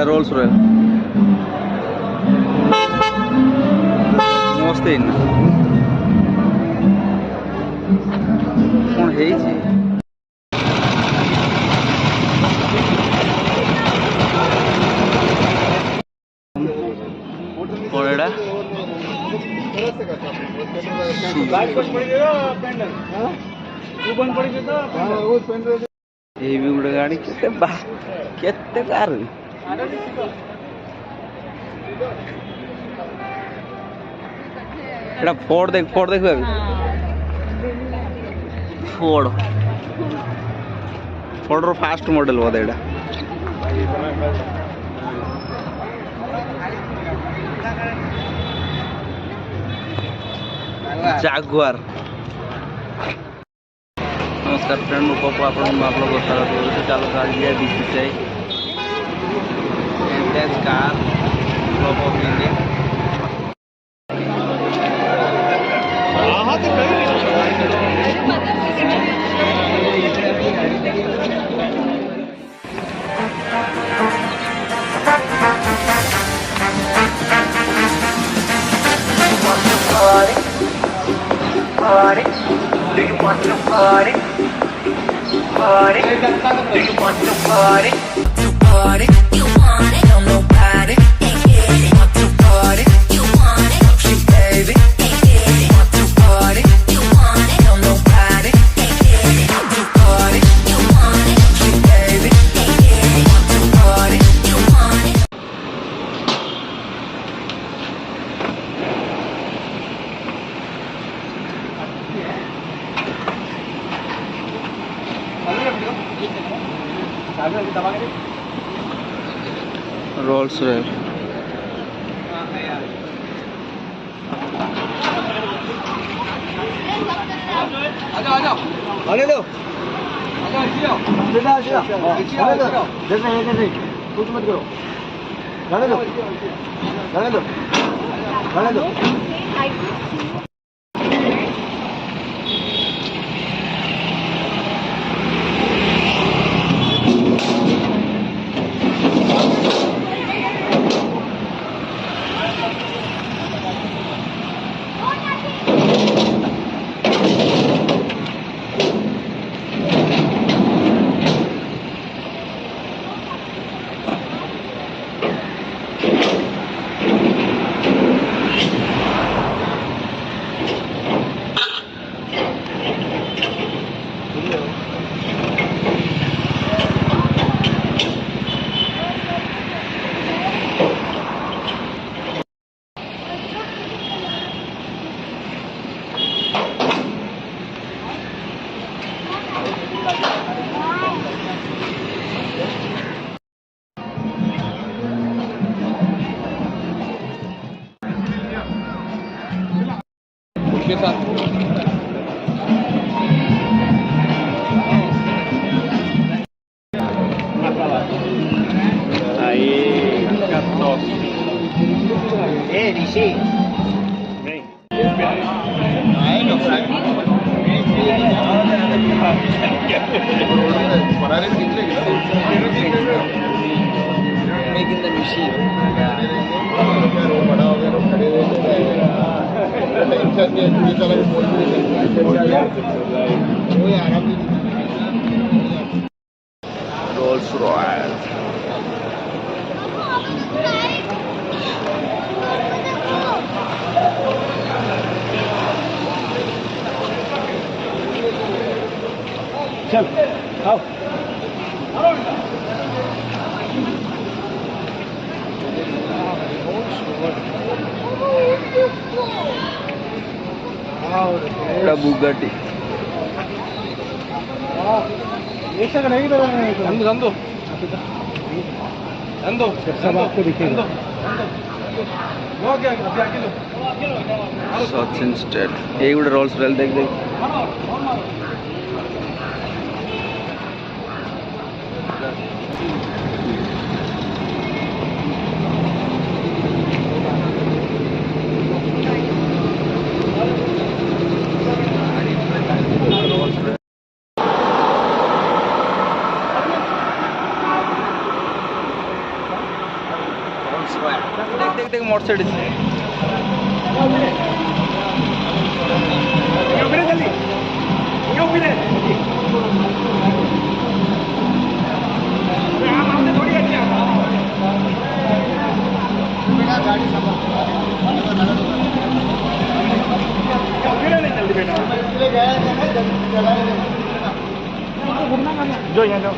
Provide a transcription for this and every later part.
Roles royal मस्त है कौन है ये भी गोटे गाड़ी केते कार एटा फोर्ड देख फोर्ड रो फास्ट मॉडल बोधे एटा जागुआर। नमस्कार फ्रेंड को आप लोग चालू कर दिया BCCI car of India Do you want to party? Party? Do you want to party? To party? You want it? Tell nobody. Ain't get it. Want to party? You want it? She baby. Ain't get it. Want to party? You want it? Tell nobody. Ain't get it. Want to party? You want it? She baby. Ain't get it. Want to party? You want it? Rolls Royce आने दो जैसे कुछ मत करो जाने दो जाने दो जाने दो के साथ making the machine. Rolls Royce. चल आओ बुगाटी सब आपको दिखेगा सचिन स्टेट ये गोटे रोल्स रॉयल देख देख देख देख मर्सिडीज जो यहाँ जाओ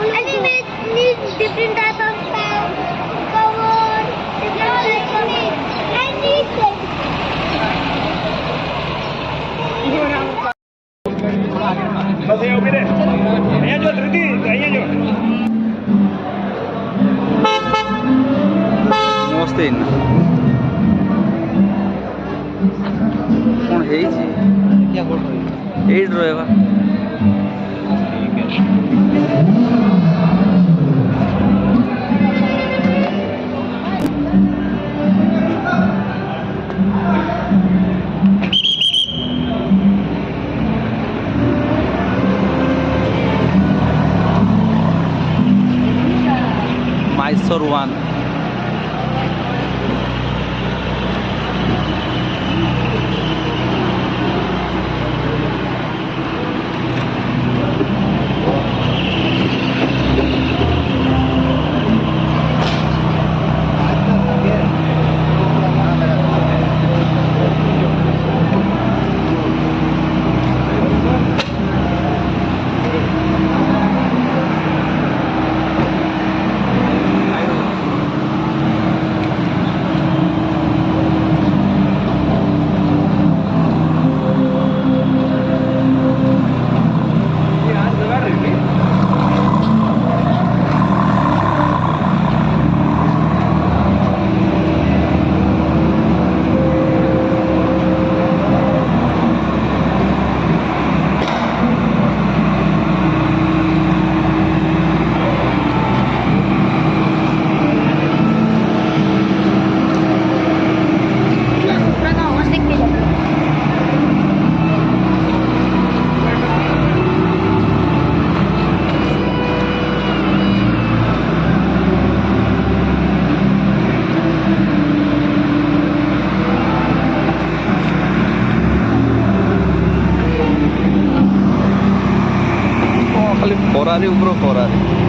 I think it needs different type of cover, different type of and these बस ये उभी रहे यहाँ जो धृति यहाँ जो मस्त है कौन है क्या बोल रही है एड रहेगा Mysore one Ferrari ऊपर Ferrari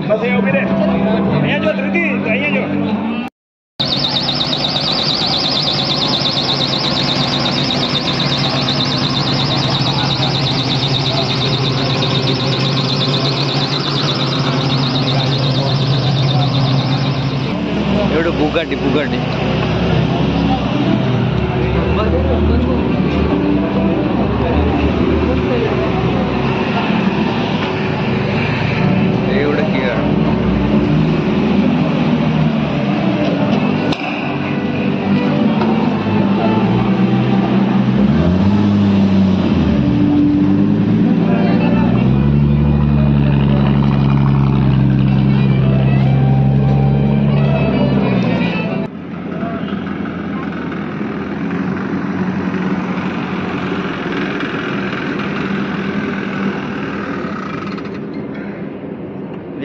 बस ये उभी रहे यहाँ जो धृति यहाँ जो ये बुगाटी बुगाटी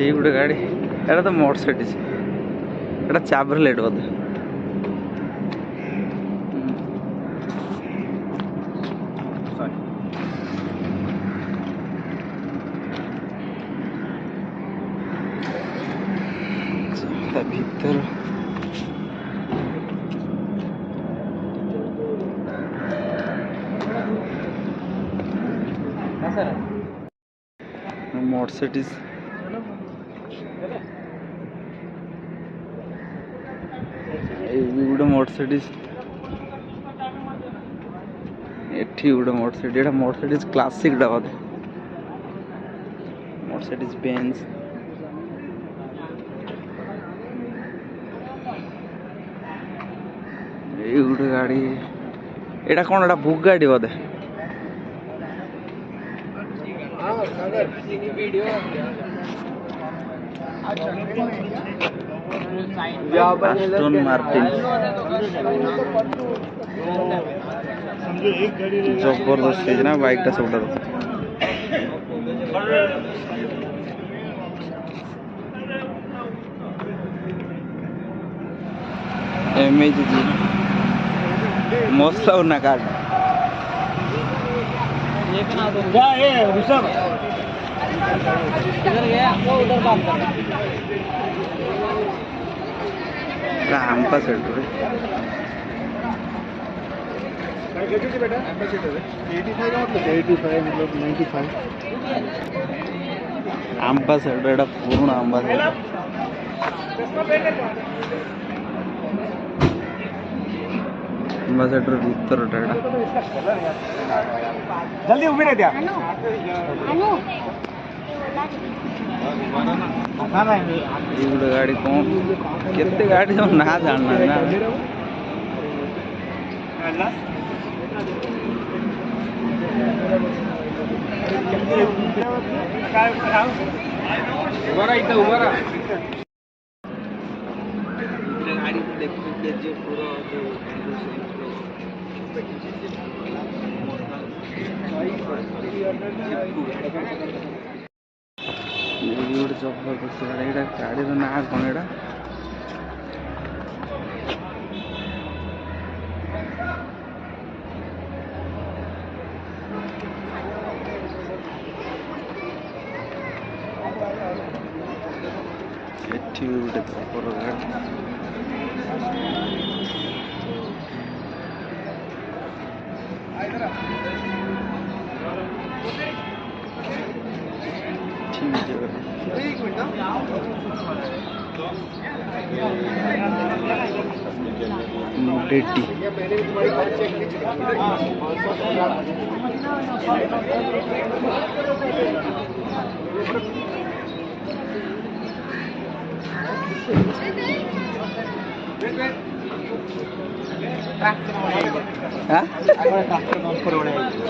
ये गोटे गाड़ी एटा तो मर्सिडीज एटा चावरलेट बोधे भीतर मर्सिडीज ଗୋଟେ ମର୍ସିଡିଜ ଏଠି ଗୋଟେ ମର୍ସିଡିଜ ଏଇଟା ମର୍ସିଡିଜ କ୍ଲାସିକଟା ବୋଧେ ମର୍ସିଡିଜ ବେଞ୍ଜ ଏଇ ଗୋଟେ ଗାଡ଼ି ଏଇଟା କ'ଣ ଏଇଟା ବୁକ୍ ଗାଡ଼ି ବୋଧେ ଆଷ୍ଟନ ମାର୍ଟିନ ଜବରଦସ୍ତ ହେଇଛି ନା ବାଇକଟା ସବୁଠାରୁ एमएजी मस्त ना कार्ड आमका सेट बेटा 85 मतलब 95 आंबा सेट एटा पूर्ण आंबा सेट अंबासेडर भीतर जल्दी उभी रहते गाड़ी कौन केते गाड़ी सब ना जानना ना गाड़ी को देख जो पूरा जबरदस्त गाड़ी ना कौन एटा गोटे जबर गाड़ी मोटेटी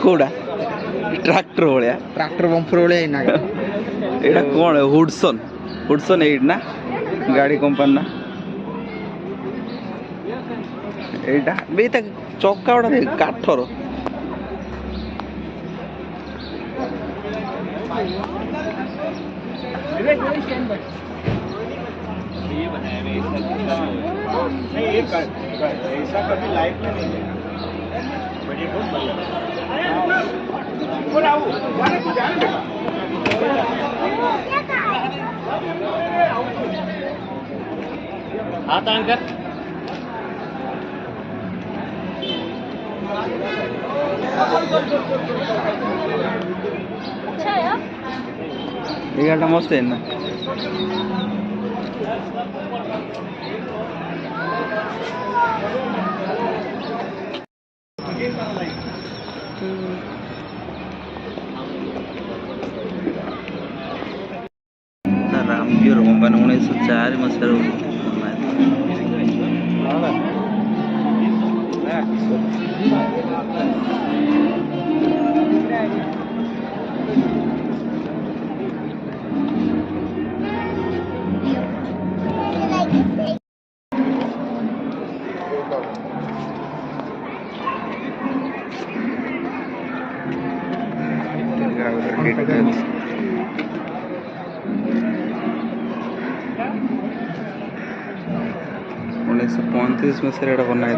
कौड़ा ट्रैक्टर भाया ट्रैक्टर बम्पर भाया ना एटा कौन है हुडसन हुडसन एट ना गाड़ी कंपनी ना एटा बे ता चक्का उड़ा दे काठर ऐसा कभी लाइफ में नहीं है बढ़िया बहुत बढ़िया हाथ आन कर अच्छा है ये गाड़ी मस्त है ना रामगिर कंपनी 1904 मसीह डिटेल्स 1935 में से बनाई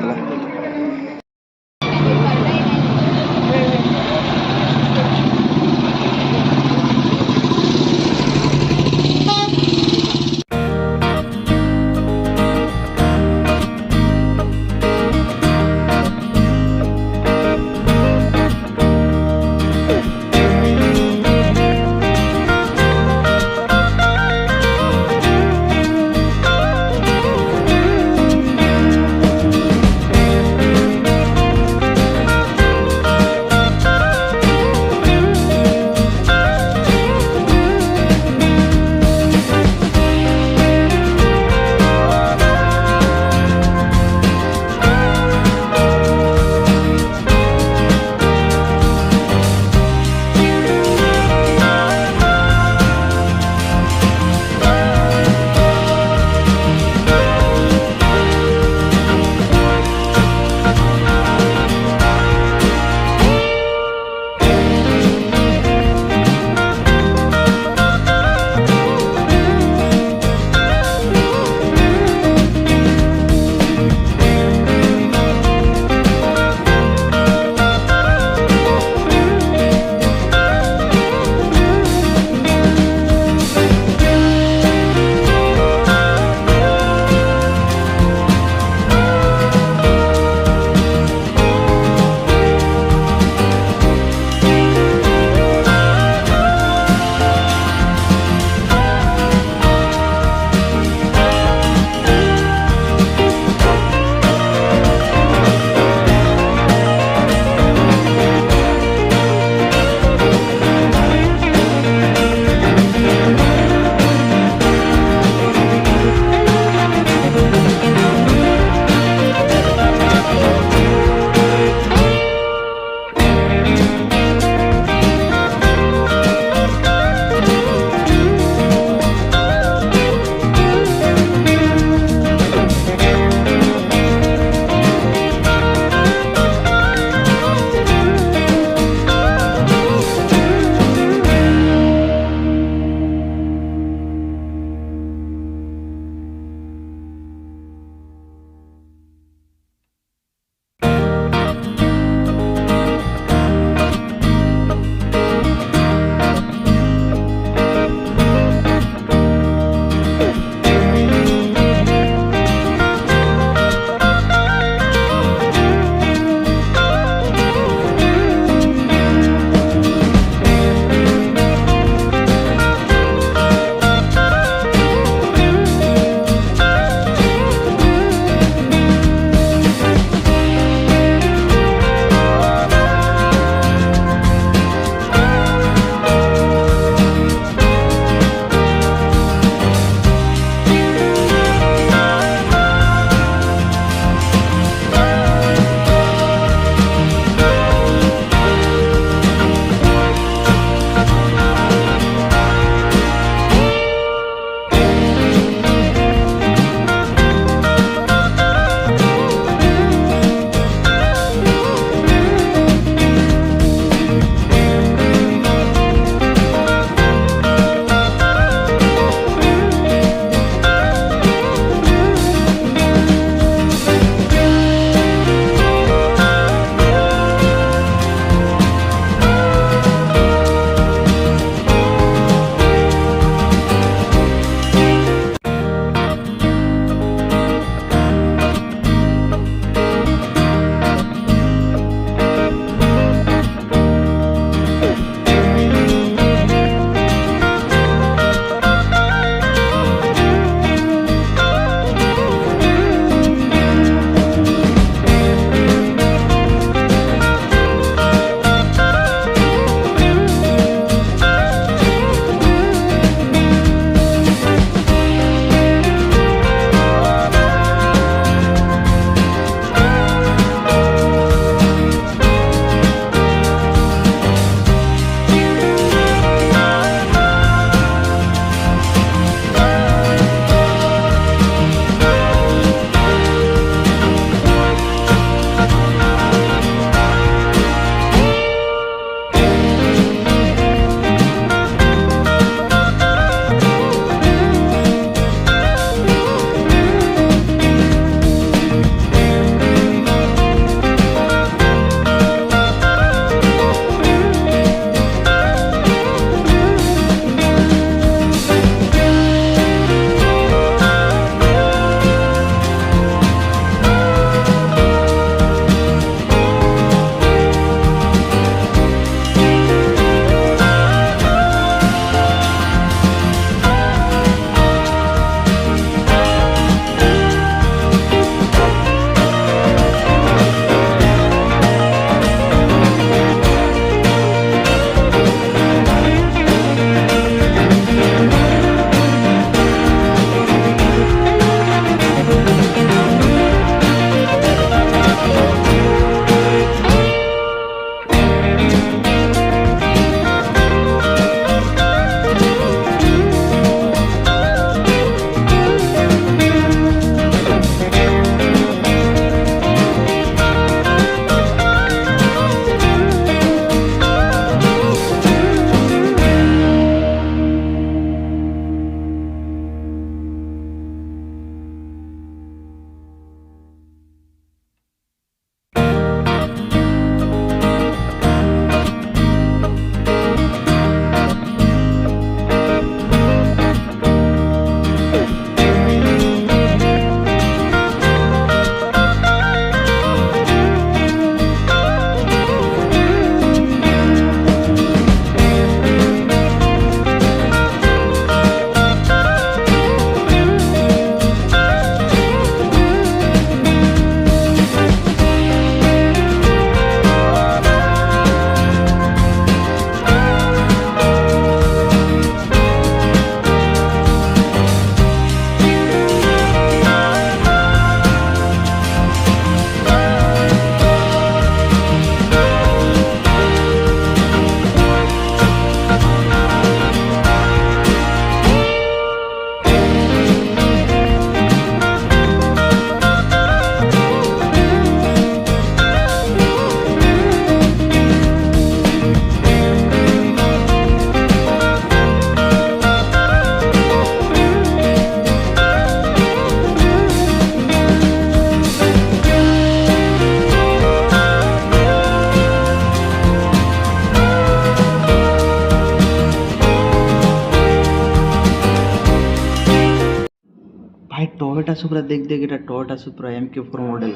भाई टोयोटा सुप्रा देख देख एटा टोयोटा सुप्रा MK4 मॉडल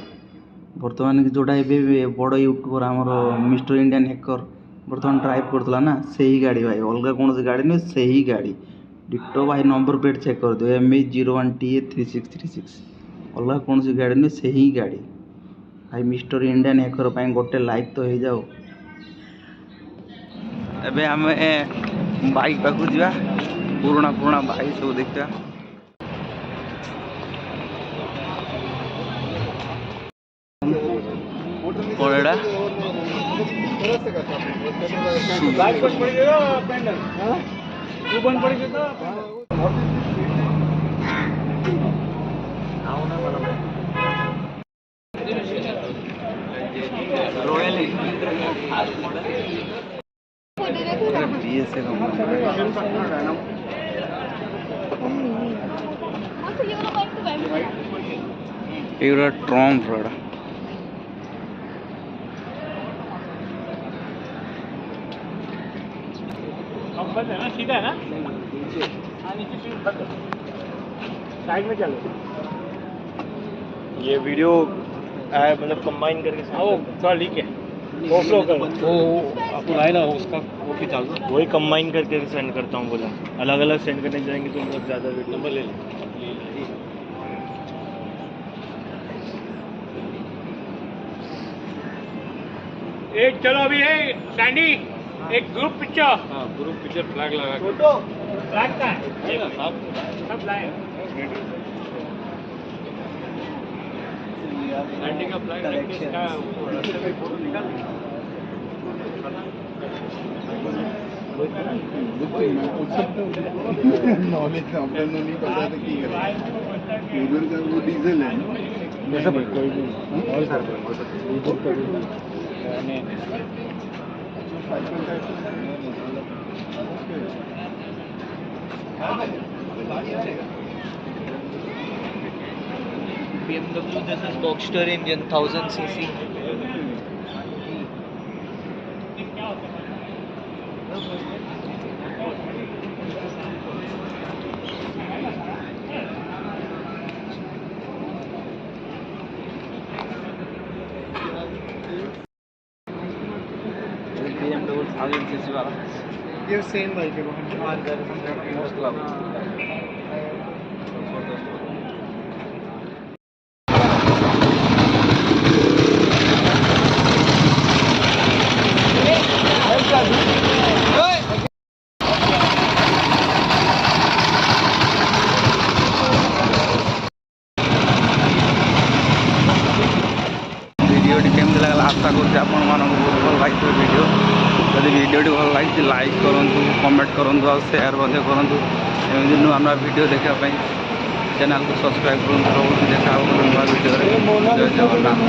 बर्तमान जोड़ा एबे बड़ यूट्यूबर आमर मिस्टर इंडियन हैकर बर्तमान ड्राइव करतला ना सही गाड़ी भाई अलग कौन गाड़ी नुहे सही गाड़ी डिटो भाई नंबर प्लेट चेक कर दो ME01TA3636 अलग कौन गाड़ी नुहे सही गाड़ी भाई मिस्टर इंडियन हैकर पाई गोटे लाइक तो हो जाओ। एबे आम बाइक पाखु जा पुराना पुराना बाइक सब देखा कौन एड़ा रॉयल एगुड़ा ट्रम्प रहा बंद है ना सीधा है ना नीचे सीट बंद है साइड में चलो ये वीडियो मतलब कंबाइन करके वो थोड़ा लीक है ओवरफ्लो कर वो आपको लाए ना उसका वो भी चालू वही कंबाइन करके सेंड करता हूँ बोला अलग अलग सेंड करने जाएंगे तो मतलब ज़्यादा वेट नंबर ले लें एक चलो अभी है सैंडी एक group picture group picture flag लगा फोटो फ्लैग का है सब लाए सैंडी का फ्लैग रख के इसका रास्ते में फोटो निकाल नॉलेज आपको नहीं पता था कि उधर का वो डीजल है जैसा कोई नहीं और sir BMW, this is Boxster engine, 1000 cc. BMW 1000cc वाला ये सेम बाइक है मोस्ट लव भिडियोटी केमती लगला आशा करुँच आपण मानक बहुत भल लगी भिडियो जदि भिडियोटी भल लगी लाइक करूँ कमेंट करूँ और सेयार करूँ एमती नुआ नुआ भिडियो देखापी चैनल को सब्सक्राइब करूँ देखा नुआ भिडियो जय जगन्नाथ।